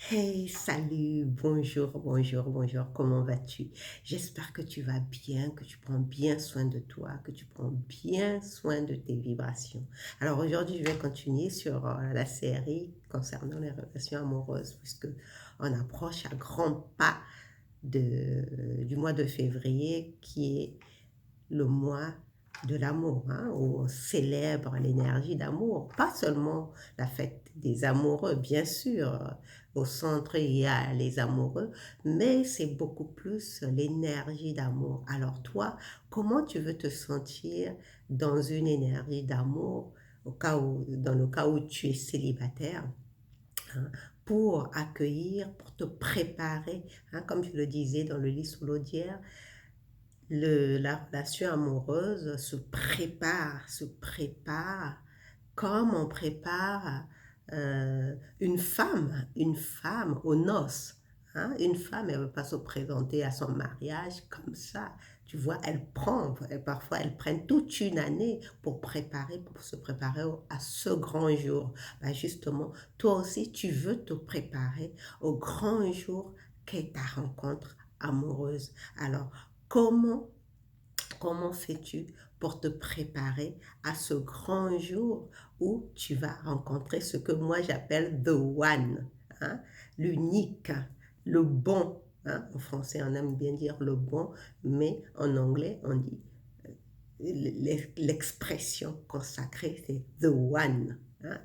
Hey, salut, bonjour, bonjour, bonjour, comment vas-tu? J'espère que tu vas bien, que tu prends bien soin de toi, que tu prends bien soin de tes vibrations. Alors aujourd'hui, je vais continuer sur la série concernant les relations amoureuses, puisque on approche à grands pas du mois de février, qui est le mois de l'amour, hein, où on célèbre l'énergie d'amour. Pas seulement la fête des amoureux, bien sûr, au centre il y a les amoureux, mais c'est beaucoup plus l'énergie d'amour. Alors toi, comment tu veux te sentir dans une énergie d'amour dans le cas où tu es célibataire, hein, pour accueillir, pour te préparer, hein, comme je le disais dans le lit sous l'audière, la relation amoureuse se prépare comme on prépare une femme aux noces. Hein. Une femme, elle ne veut pas se présenter à son mariage comme ça. Tu vois, parfois elles prennent toute une année pour se préparer à ce grand jour. Ben justement, toi aussi, tu veux te préparer au grand jour qu'est ta rencontre amoureuse. Alors, Comment, comment fais-tu pour te préparer à ce grand jour où tu vas rencontrer ce que moi j'appelle the one, hein, l'unique, le bon, hein. En français, on aime bien dire le bon, mais en anglais, on dit l'expression consacrée, c'est the one, hein,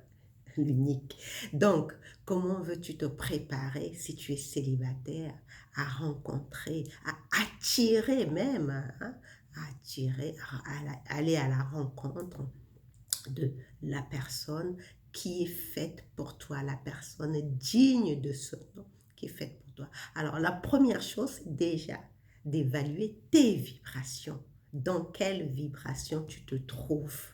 l'unique. Donc, comment veux-tu te préparer si tu es célibataire à rencontrer, à attirer même, hein, à attirer, aller à la rencontre de la personne qui est faite pour toi, la personne digne de ce nom qui est faite pour toi. Alors, la première chose, c'est déjà d'évaluer tes vibrations. Dans quelle vibration tu te trouves?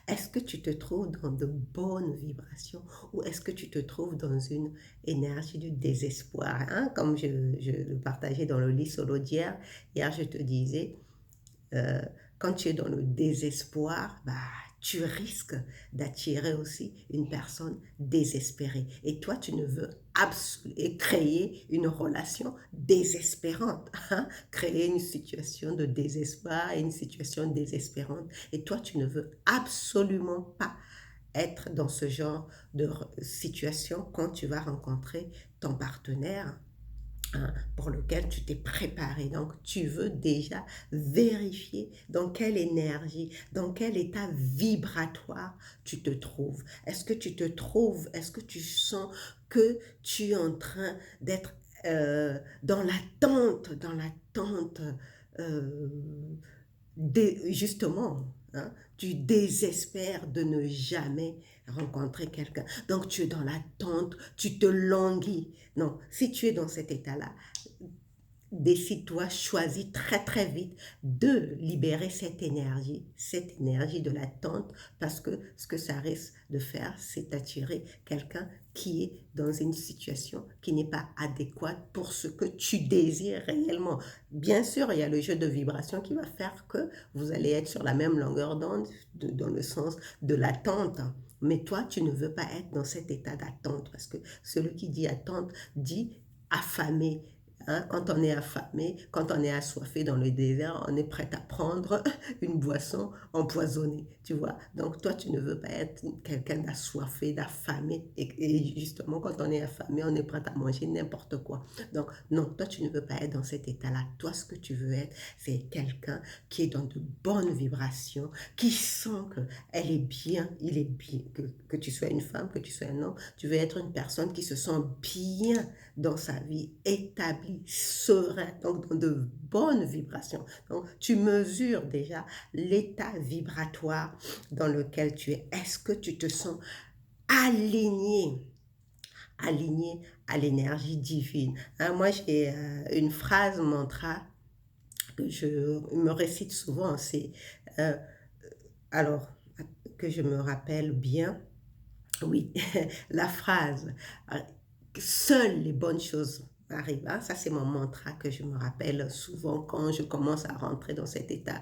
Est-ce que tu te trouves dans de bonnes vibrations ou est-ce que tu te trouves dans une énergie du désespoir, hein? Comme je le partageais dans le lit solodière, hier je te disais, euh, quand tu es dans le désespoir, bah, tu risques d'attirer aussi une personne désespérée. Et toi, tu ne veux absolument créer une relation désespérante, hein? Créer une situation de désespoir et une situation désespérante. Et toi, tu ne veux absolument pas être dans ce genre de situation quand tu vas rencontrer ton partenaire, hein, pour lequel tu t'es préparé. Donc, tu veux déjà vérifier dans quelle énergie, dans quel état vibratoire tu te trouves. Est-ce que tu sens que tu es en train d'être dans l'attente, euh, justement, hein, tu désespères de ne jamais rencontrer quelqu'un. Donc tu es dans l'attente, tu te languis. Non, si tu es dans cet état-là, décide-toi, choisis très très vite de libérer cette énergie de l'attente, parce que ce que ça risque de faire, c'est attirer quelqu'un qui est dans une situation qui n'est pas adéquate pour ce que tu désires réellement. Bien sûr, il y a le jeu de vibration qui va faire que vous allez être sur la même longueur d'onde, dans le sens de l'attente. Mais toi, tu ne veux pas être dans cet état d'attente, parce que celui qui dit attente dit affamé. Hein, quand on est affamé, quand on est assoiffé dans le désert, on est prêt à prendre une boisson empoisonnée, tu vois. Donc toi, tu ne veux pas être quelqu'un d'assoiffé, d'affamé. Et justement, quand on est affamé, on est prêt à manger n'importe quoi. Donc non, toi, tu ne veux pas être dans cet état-là. Toi, ce que tu veux être, c'est quelqu'un qui est dans de bonnes vibrations, qui sent qu'elle est bien, il est bien, que tu sois une femme, que tu sois un homme. Tu veux être une personne qui se sent bien dans sa vie, établi, serein, donc dans de bonnes vibrations. Donc, tu mesures déjà l'état vibratoire dans lequel tu es. Est-ce que tu te sens aligné, aligné à l'énergie divine? Hein, moi, j'ai une phrase mantra que je me récite souvent, c'est, euh, alors, que je me rappelle bien, oui, la phrase, seules les bonnes choses, arrive. Hein. Ça, c'est mon mantra que je me rappelle souvent quand je commence à rentrer dans cet état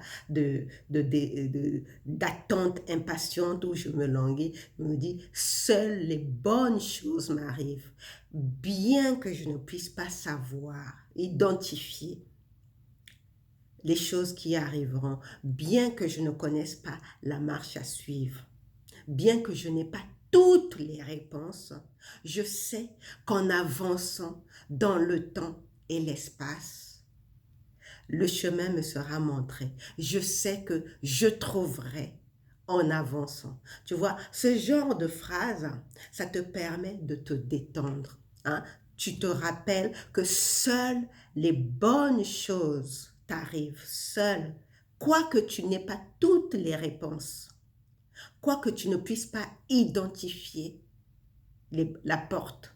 d'attente impatiente où je me languis. Je me dis, seules les bonnes choses m'arrivent, bien que je ne puisse pas savoir, identifier les choses qui arriveront, bien que je ne connaisse pas la marche à suivre. Bien que je n'ai pas toutes les réponses, je sais qu'en avançant dans le temps et l'espace, le chemin me sera montré. Je sais que je trouverai en avançant. Tu vois, ce genre de phrase, ça te permet de te détendre. Hein? Tu te rappelles que seules les bonnes choses t'arrivent, seules, quoique tu n'aies pas toutes les réponses. Quoique tu ne puisses pas identifier la porte,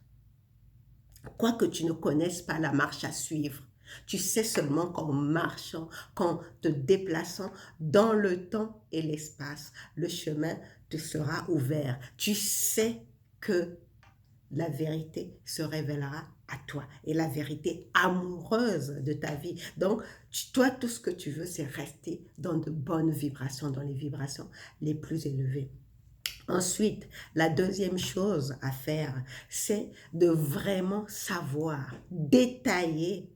quoique tu ne connaisses pas la marche à suivre, tu sais seulement qu'en marchant, qu'en te déplaçant dans le temps et l'espace, le chemin te sera ouvert. Tu sais que la vérité se révélera à toi et la vérité amoureuse de ta vie. Donc, toi, tout ce que tu veux, c'est rester dans de bonnes vibrations, dans les vibrations les plus élevées. Ensuite, la deuxième chose à faire, c'est de vraiment savoir, détailler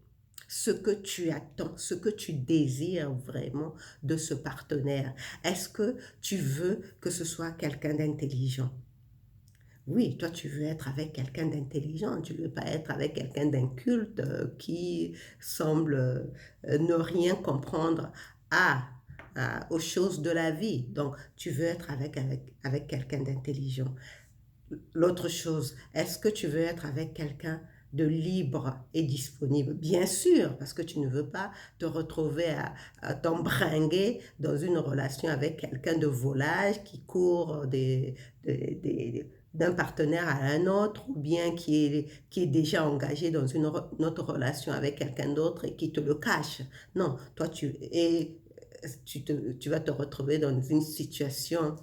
ce que tu attends, ce que tu désires vraiment de ce partenaire. Est-ce que tu veux que ce soit quelqu'un d'intelligent? Oui, toi, tu veux être avec quelqu'un d'intelligent, tu ne veux pas être avec quelqu'un d'inculte qui semble ne rien comprendre aux choses de la vie. Donc, tu veux être avec quelqu'un d'intelligent. L'autre chose, est-ce que tu veux être avec quelqu'un de libre et disponible? Bien sûr, parce que tu ne veux pas te retrouver à t'embringuer dans une relation avec quelqu'un de volage qui court d'un partenaire à un autre, ou bien qui est déjà engagé dans une autre relation avec quelqu'un d'autre et qui te le cache. Non, toi, tu vas te retrouver dans une situation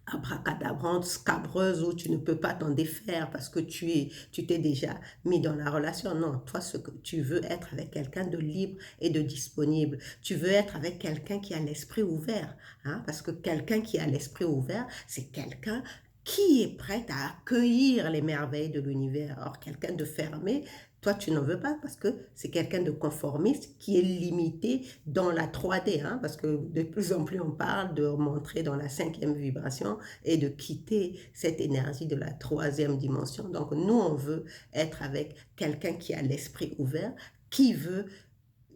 abracadabrante, scabreuse, où tu ne peux pas t'en défaire parce que tu t'es déjà mis dans la relation. Non, toi, ce que tu veux être avec quelqu'un de libre et de disponible. Tu veux être avec quelqu'un qui a l'esprit ouvert. Hein, parce que quelqu'un qui a l'esprit ouvert, c'est quelqu'un qui est prêt à accueillir les merveilles de l'univers. Or, quelqu'un de fermé, toi, tu n'en veux pas parce que c'est quelqu'un de conformiste qui est limité dans la 3D, hein, parce que de plus en plus on parle de rentrer dans la 5e vibration et de quitter cette énergie de la 3e dimension. Donc nous, on veut être avec quelqu'un qui a l'esprit ouvert, qui veut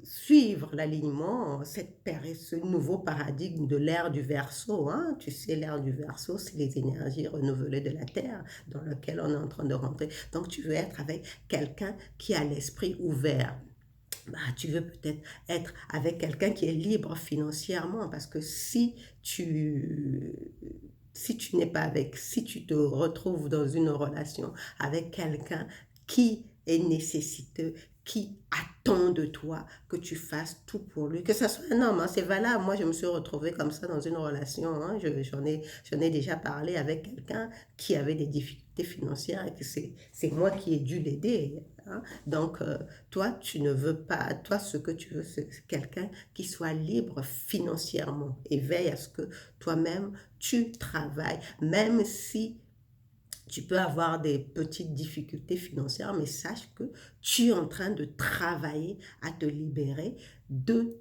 suivre l'alignement, ce nouveau paradigme de l'ère du Verseau. Hein? Tu sais, l'ère du Verseau, c'est les énergies renouvelées de la Terre dans laquelle on est en train de rentrer. Donc, tu veux être avec quelqu'un qui a l'esprit ouvert. Bah, tu veux peut-être être avec quelqu'un qui est libre financièrement, parce que si tu n'es pas avec, si tu te retrouves dans une relation avec quelqu'un qui est nécessiteux, qui attend de toi que tu fasses tout pour lui, que ce soit un homme, hein, c'est valable. Moi, je me suis retrouvée comme ça dans une relation, hein, j'en ai déjà parlé avec quelqu'un qui avait des difficultés financières et que c'est moi qui ai dû l'aider. Hein. Donc, toi, tu ne veux pas, toi, ce que tu veux, c'est quelqu'un qui soit libre financièrement et veille à ce que toi-même, tu travailles, même si tu peux avoir des petites difficultés financières, mais sache que tu es en train de travailler à te libérer de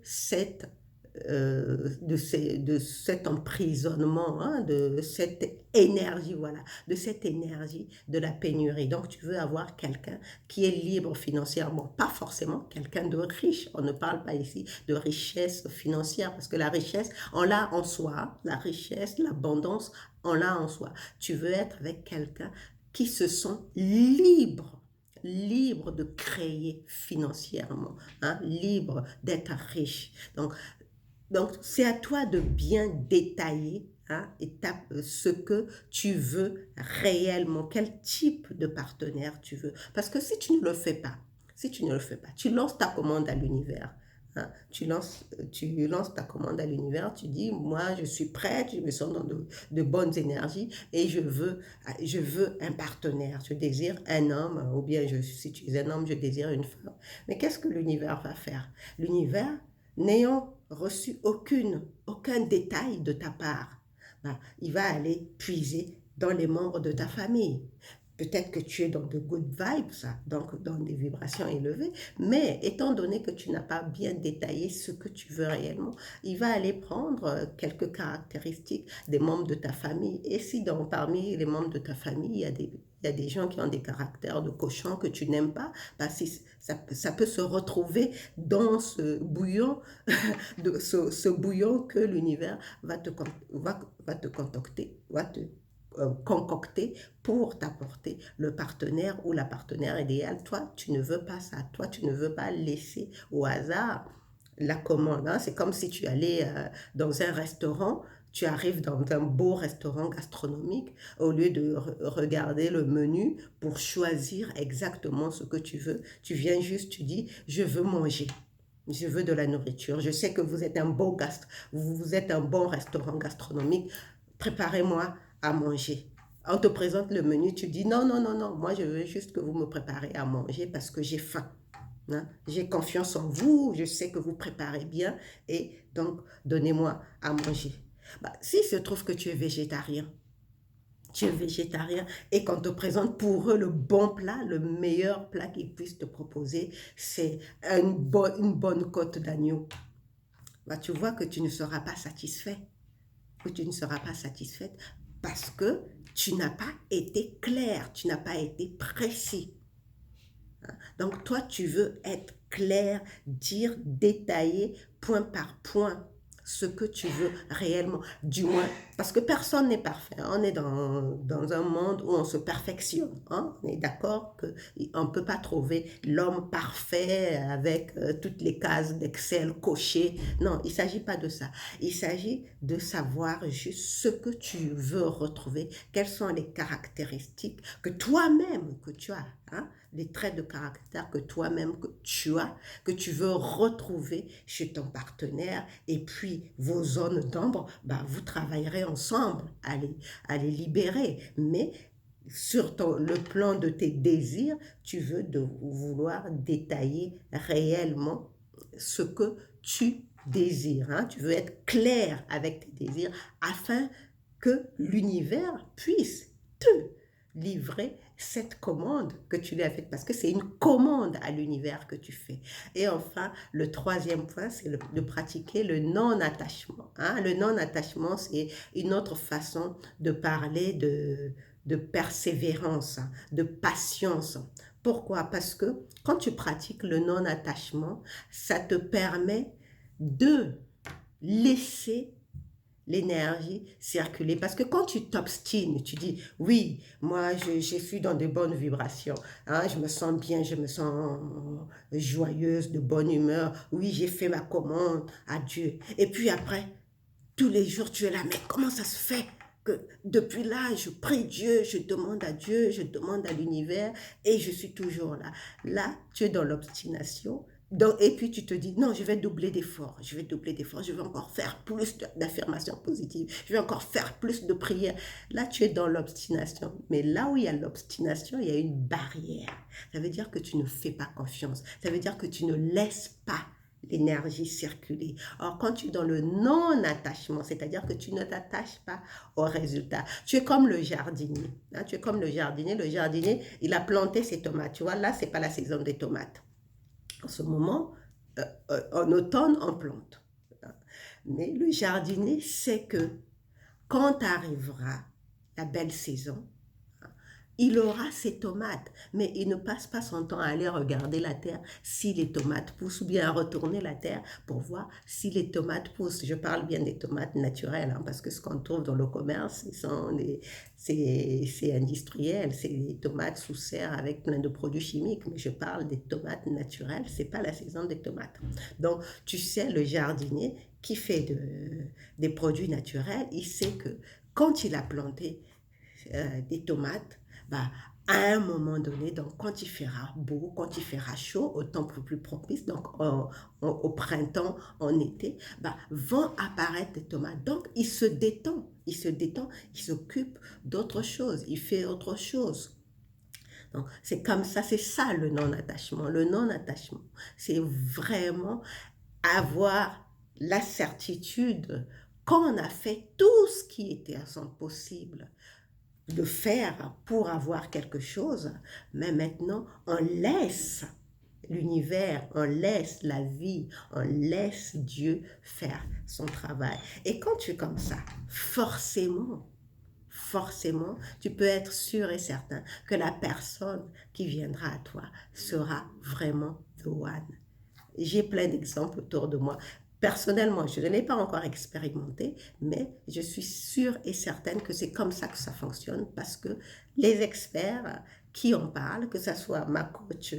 de cet emprisonnement, hein, de cette énergie, voilà, de cette énergie de la pénurie. Donc, tu veux avoir quelqu'un qui est libre financièrement, pas forcément quelqu'un de riche. On ne parle pas ici de richesse financière, parce que la richesse, on l'a en soi, la richesse, l'abondance, on l'a en soi. Tu veux être avec quelqu'un qui se sent libre de créer financièrement, hein, libre d'être riche. Donc, c'est à toi de bien détailler, hein, ce que tu veux réellement, quel type de partenaire tu veux. Parce que si tu ne le fais pas, tu lances ta commande à l'univers. Hein. Tu lances ta commande à l'univers, tu dis, moi, je suis prête, je me sens dans de bonnes énergies et je veux un partenaire. Je désire un homme, ou bien si tu es un homme, je désire une femme. Mais qu'est-ce que l'univers va faire? L'univers, n'ayant reçu aucun détail de ta part, ben, il va aller puiser dans les membres de ta famille. Peut-être que tu es dans de good vibes, ça, donc dans des vibrations élevées, mais étant donné que tu n'as pas bien détaillé ce que tu veux réellement, il va aller prendre quelques caractéristiques des membres de ta famille. Et si parmi les membres de ta famille, il y a des gens qui ont des caractères de cochon que tu n'aimes pas, bah si, ça peut se retrouver dans ce bouillon, ce bouillon que l'univers va te concocter, concocter pour t'apporter le partenaire ou la partenaire idéale. Toi, tu ne veux pas ça. Toi, tu ne veux pas laisser au hasard la commande. Hein. C'est comme si tu allais dans un restaurant, tu arrives dans un beau restaurant gastronomique, au lieu de regarder le menu pour choisir exactement ce que tu veux, tu viens juste, tu dis, je veux manger. Je veux de la nourriture. Je sais que vous êtes vous êtes un bon restaurant gastronomique. Préparez-moi à manger. On te présente le menu, tu dis non, non, non, non, moi je veux juste que vous me préparez à manger parce que j'ai faim. Hein? J'ai confiance en vous, je sais que vous préparez bien et donc donnez-moi à manger. Bah, s'il se trouve que tu es végétarien et qu'on te présente pour eux le bon plat, le meilleur plat qu'ils puissent te proposer, c'est une bonne côte d'agneau. Bah, tu vois que tu ne seras pas satisfait, que tu ne seras pas satisfaite parce que tu n'as pas été clair, tu n'as pas été précis. Donc toi, tu veux être clair, dire, détailler, point par point, ce que tu veux réellement, du moins, parce que personne n'est parfait. On est dans un monde où on se perfectionne. Hein? On est d'accord qu'on ne peut pas trouver l'homme parfait avec toutes les cases d'Excel cochées. Non, il ne s'agit pas de ça. Il s'agit de savoir juste ce que tu veux retrouver, quelles sont les caractéristiques que toi-même, que tu as. Hein? Les traits de caractère que toi-même que tu as, que tu veux retrouver chez ton partenaire, et puis vos zones d'ombre, bah, vous travaillerez ensemble à les libérer. Mais sur le plan de tes désirs, tu veux vouloir détailler réellement ce que tu désires. Hein? Tu veux être clair avec tes désirs afin que l'univers puisse te livrer cette commande que tu lui as faite, parce que c'est une commande à l'univers que tu fais. Et enfin, le troisième point, c'est de pratiquer le non-attachement. Hein? Le non-attachement, c'est une autre façon de parler de persévérance, de patience. Pourquoi? Parce que quand tu pratiques le non-attachement, ça te permet de laisser l'énergie circuler. Parce que quand tu t'obstines, tu dis, oui, moi, je suis dans de bonnes vibrations. Hein, je me sens bien, je me sens joyeuse, de bonne humeur. Oui, j'ai fait ma commande à Dieu. Et puis après, tous les jours, tu es là, mais comment ça se fait que depuis là, je prie Dieu, je demande à Dieu, je demande à l'univers et je suis toujours là. Là, tu es dans l'obstination. Donc, et puis tu te dis, non, je vais doubler d'efforts, je vais doubler d'efforts, je vais encore faire plus d'affirmations positives, je vais encore faire plus de prières. Là, tu es dans l'obstination. Mais là où il y a l'obstination, il y a une barrière. Ça veut dire que tu ne fais pas confiance. Ça veut dire que tu ne laisses pas l'énergie circuler. Or, quand tu es dans le non-attachement, c'est-à-dire que tu ne t'attaches pas au résultat, tu es comme le jardinier. Hein, tu es comme le jardinier, il a planté ses tomates. Tu vois, là, ce n'est pas la saison des tomates. En ce moment, en automne, on plante. Mais le jardinier sait que quand arrivera la belle saison, il aura ses tomates, mais il ne passe pas son temps à aller regarder la terre si les tomates poussent, ou bien à retourner la terre pour voir si les tomates poussent. Je parle bien des tomates naturelles, hein, parce que ce qu'on trouve dans le commerce, c'est industriel, c'est des tomates sous serre avec plein de produits chimiques, mais je parle des tomates naturelles, c'est pas la saison des tomates. Donc, tu sais, le jardinier qui fait des produits naturels, il sait que quand il a planté des tomates, bah, à un moment donné, donc quand il fera beau, quand il fera chaud, au temps plus propice, donc au printemps, en été, bah, vont apparaître des tomates. Donc il se détend, il s'occupe d'autre chose, il fait autre chose. Donc c'est comme ça, c'est ça le non-attachement. Le non-attachement, c'est vraiment avoir la certitude qu'on a fait tout ce qui était à son possible de faire pour avoir quelque chose, mais maintenant on laisse l'univers, on laisse la vie, on laisse Dieu faire son travail. Et quand tu es comme ça, forcément, tu peux être sûr et certain que la personne qui viendra à toi sera vraiment the one. J'ai plein d'exemples autour de moi. Personnellement, je ne l'ai pas encore expérimenté, mais je suis sûre et certaine que c'est comme ça que ça fonctionne parce que les experts qui en parlent, que ce soit ma coach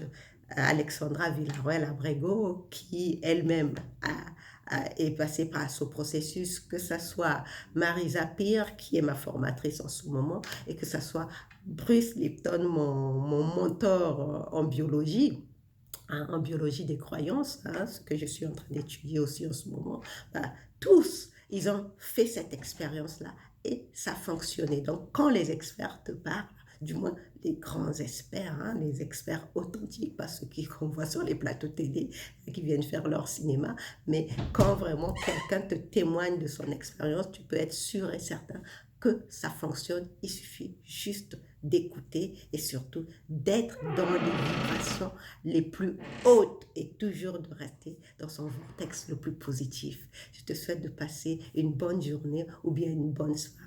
Alexandra Villarroel-Abrego, qui elle-même est passée par ce processus, que ce soit Marisa Peer, qui est ma formatrice en ce moment, et que ce soit Bruce Lipton, mon mentor en biologie, en biologie des croyances, hein, ce que je suis en train d'étudier aussi en ce moment, bah, tous, ils ont fait cette expérience-là et ça fonctionnait. Donc, quand les experts te parlent, du moins les grands experts, hein, les experts authentiques, pas ceux qu'on voit sur les plateaux télé, qui viennent faire leur cinéma, mais quand vraiment quelqu'un te témoigne de son expérience, tu peux être sûr et certain que ça fonctionne. Il suffit juste d'écouter et surtout d'être dans les vibrations les plus hautes et toujours de rester dans son vortex le plus positif. Je te souhaite de passer une bonne journée ou bien une bonne soirée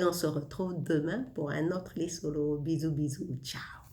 et on se retrouve demain pour un autre Les Solos. Bisous, bisous, ciao.